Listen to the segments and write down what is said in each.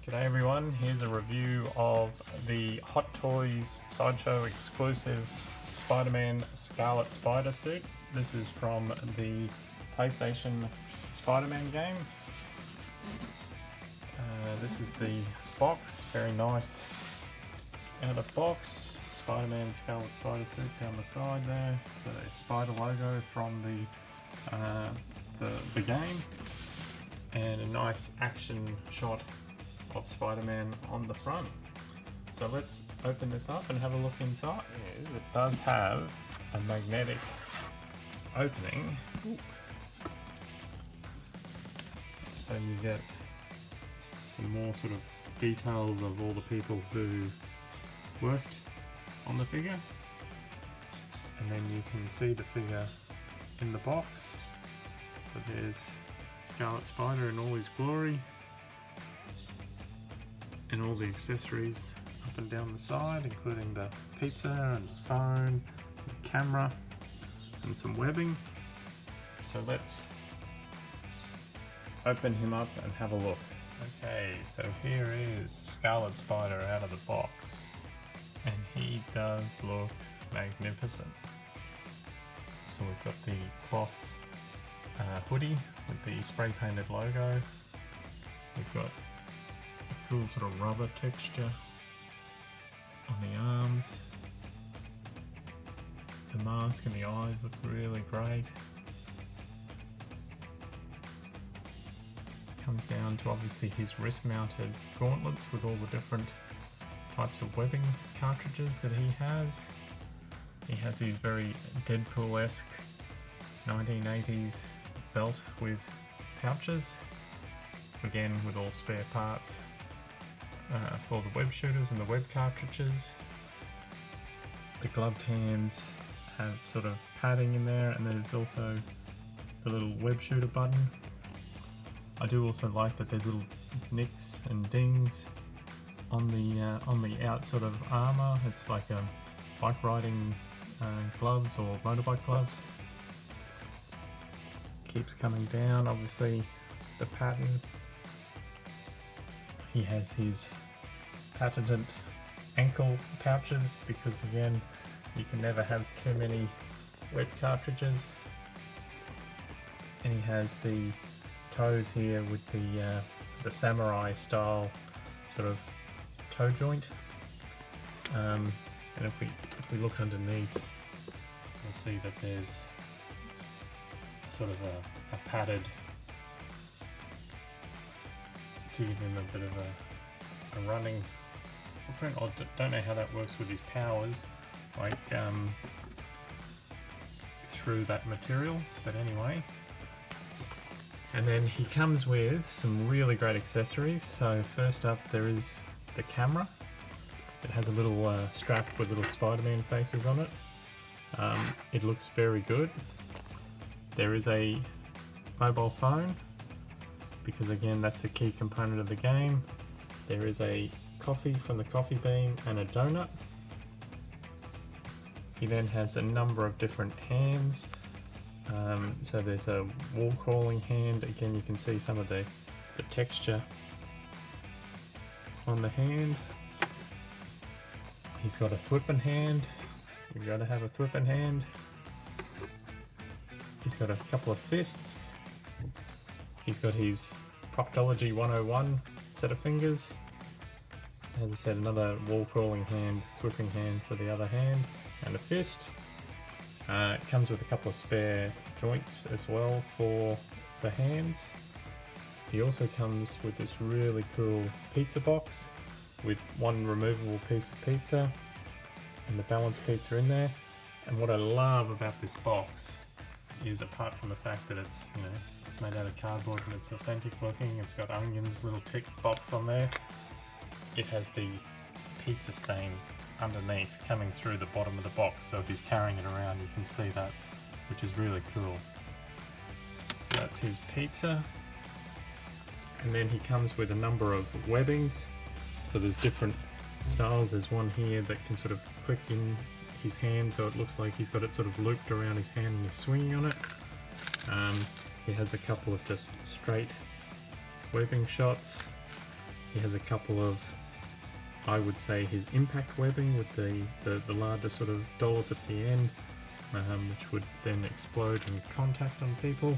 G'day everyone, here's a review of the Hot Toys Sideshow exclusive Spider-Man Scarlet Spider suit. This is from the PlayStation Spider-Man game. This is the box, very nice out of box. Spider-Man Scarlet Spider suit down the side there, the spider logo from the game, and a nice action shot of Spider-Man on the front. So let's open this up and have a look inside. It does have a magnetic opening. Ooh. So you get some more sort of details of all the people who worked on the figure, and then you can see the figure in the box. So there's Scarlet Spider in all his glory, and all the accessories up and down the side, including the pizza and the phone, the camera, and some webbing. So let's open him up and have a look. Okay, so here is Scarlet Spider out of the box, and he does look magnificent. So we've got the cloth hoodie with the spray painted logo. We've got a cool sort of rubber texture on the arms. The mask and the eyes look really great. Comes down to obviously his wrist mounted gauntlets with all the different types of webbing cartridges that he has. He has his very Deadpool-esque 1980s belt with pouches, again with all spare parts for the web shooters and the web cartridges. The gloved hands have sort of padding in there, and there's also the little web shooter button. I do also like that there's little nicks and dings on the out sort of armor. It's like a bike riding gloves or motorbike gloves. Keeps coming down, obviously the pattern. He has his patented ankle pouches because again you can never have too many web cartridges. And he has the toes here with the samurai style sort of toe joint. And if we look underneath, we'll see that there's sort of a padded, to give him a bit of a running footprint. I don't know how that works with his powers, like through that material, but anyway. And then he comes with some really great accessories. So first up there is the camera. It has a little strap with little Spider-Man faces on it. It looks very good. There is a mobile phone, because again that's a key component of the game. There is a coffee from the coffee bean and a donut. He then has a number of different hands. So there's a wall crawling hand. Again, you can see some of the texture on the hand. He's got a thwipping hand. You've got to have a thwipping hand. He's got a couple of fists. He's got his Proctology 101 set of fingers. As I said, another wall crawling hand, thwipping hand for the other hand, and a fist. It comes with a couple of spare joints as well for the hands. He also comes with this really cool pizza box with one removable piece of pizza and the balanced pizza in there. And what I love about this box is, apart from the fact that it's, you know, it's made out of cardboard and it's authentic looking, it's got onions, little tick box on there, it has the pizza stain underneath coming through the bottom of the box, so if he's carrying it around you can see that, which is really cool. So that's his pizza, and then he comes with a number of webbings. So there's different styles. There's one here that can sort of click in his hand, so it looks like he's got it sort of looped around his hand and he's swinging on it. He has a couple of just straight webbing shots. He has a couple of, I would say, his impact webbing with the larger sort of dollop at the end, which would then explode in contact on people.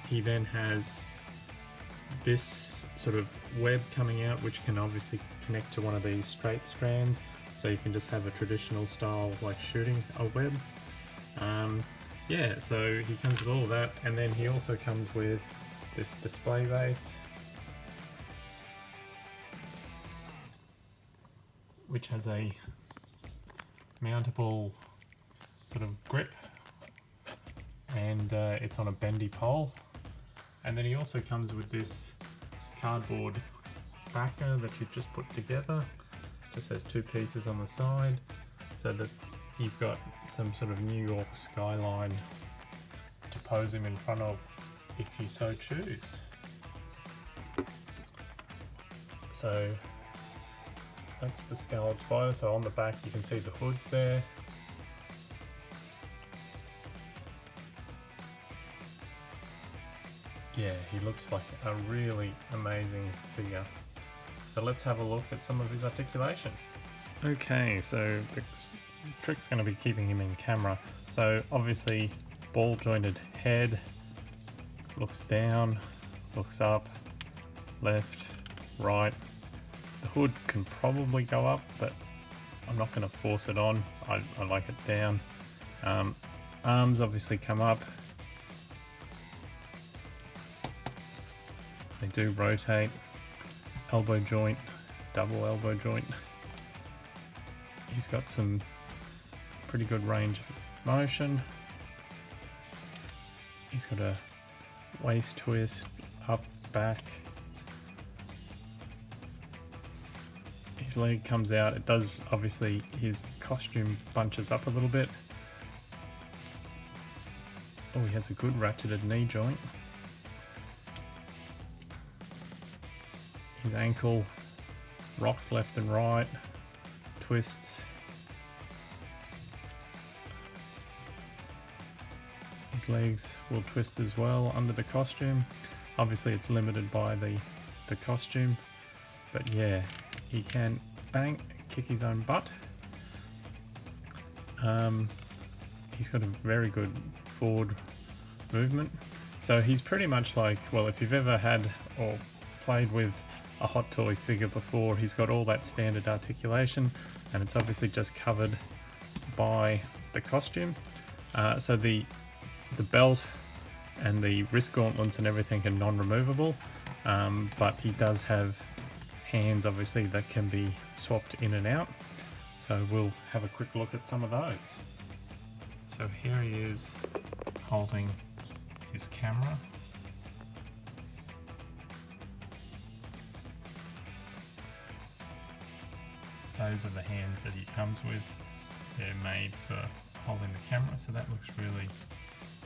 He then has this sort of web coming out, which can obviously connect to one of these straight strands, so you can just have a traditional style like shooting a web. Yeah, so he comes with all of that, and then he also comes with this display base, which has a mountable sort of grip, and it's on a bendy pole. And then he also comes with this cardboard backer that you've just put together. Just has two pieces on the side, so that you've got some sort of New York skyline to pose him in front of if you so choose. So that's the Scarlet Spider. So on the back you can see the hoods there. Yeah, he looks like a really amazing figure. So let's have a look at some of his articulation. Okay, so the trick's going to be keeping him in camera. So obviously ball jointed head, looks down, looks up, left, right. The hood can probably go up, but I'm not going to force it on. I like it down. Arms obviously come up. They do rotate. Elbow joint, double elbow joint. He's got some pretty good range of motion. He's got a waist twist, up, back. His leg comes out. It does, obviously, his costume bunches up a little bit. Oh, he has a good ratcheted knee joint. His ankle rocks left and right, twists. His legs will twist as well under the costume. Obviously it's limited by the costume, but yeah, he can bang, kick his own butt. He's got a very good forward movement. So he's pretty much like, well, if you've ever had or played with a Hot Toy figure before, he's got all that standard articulation, and it's obviously just covered by the costume. So the belt and the wrist gauntlets and everything are non-removable, but he does have hands obviously that can be swapped in and out. So we'll have a quick look at some of those. So here he is holding his camera. Those are the hands that he comes with. They're made for holding the camera, so that looks really,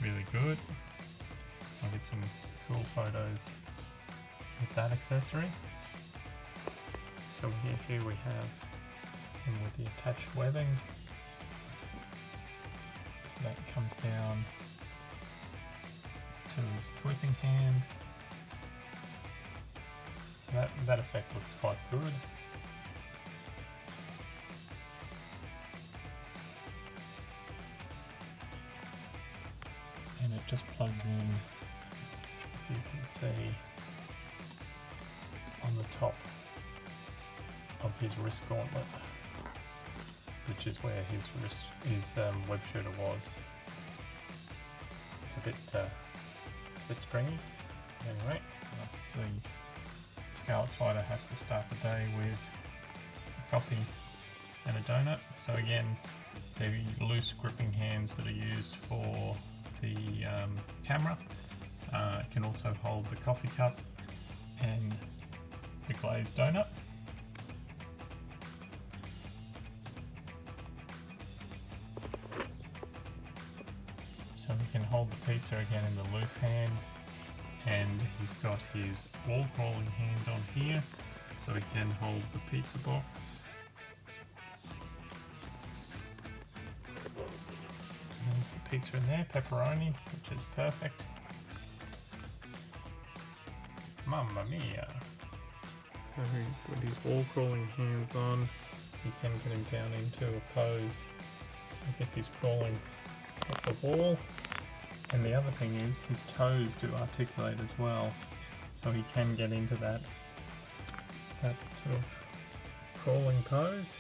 really good. I'll get some cool photos with that accessory. So here we have him with the attached webbing. So that comes down to his whipping hand. So that effect looks quite good. And it just plugs in, if you can see, on the top of his wrist gauntlet, which is where his web shooter was. It's a bit springy. Anyway, obviously Scarlet Spider has to start the day with a coffee and a donut. So again, the loose gripping hands that are used for the camera can also hold the coffee cup and the glazed donut. So he can hold the pizza again in the loose hand, and he's got his wall crawling hand on here, so he can hold the pizza box. And there's the pizza in there, pepperoni, which is perfect. Mamma mia! So with his wall crawling hands on, you can get him down into a pose as if he's crawling up the wall. And the other thing is his toes do articulate as well, so he can get into that sort of crawling pose.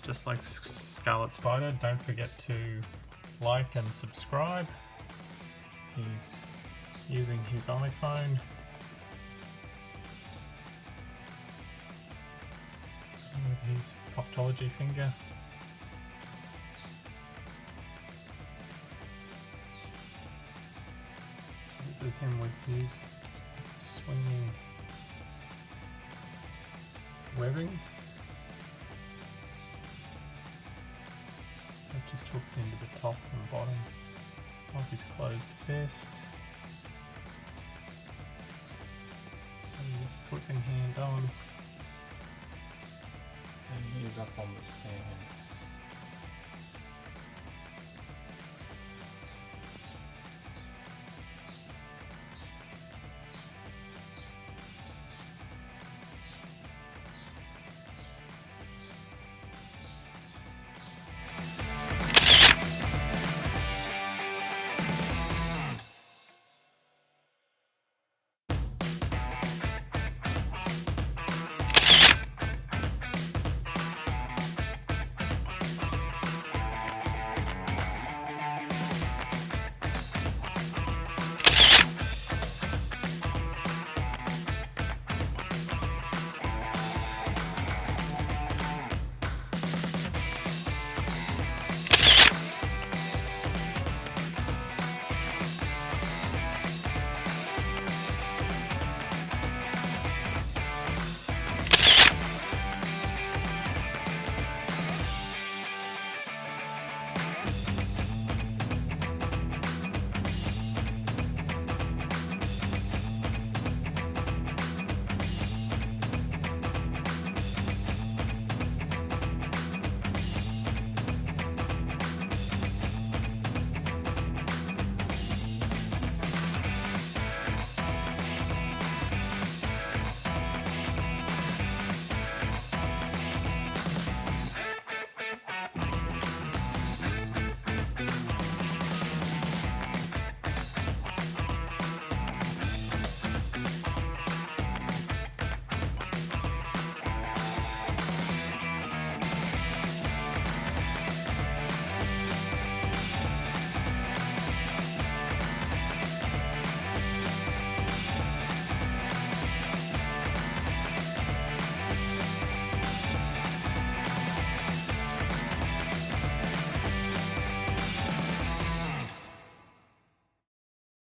Just like Scarlet Spider, don't forget to like and subscribe. He's using his iPhone. With his proctology finger. This is him with his swinging webbing. So it just hooks into the top and bottom of his closed fist. So he's flipping hand on. And he is up on the stand.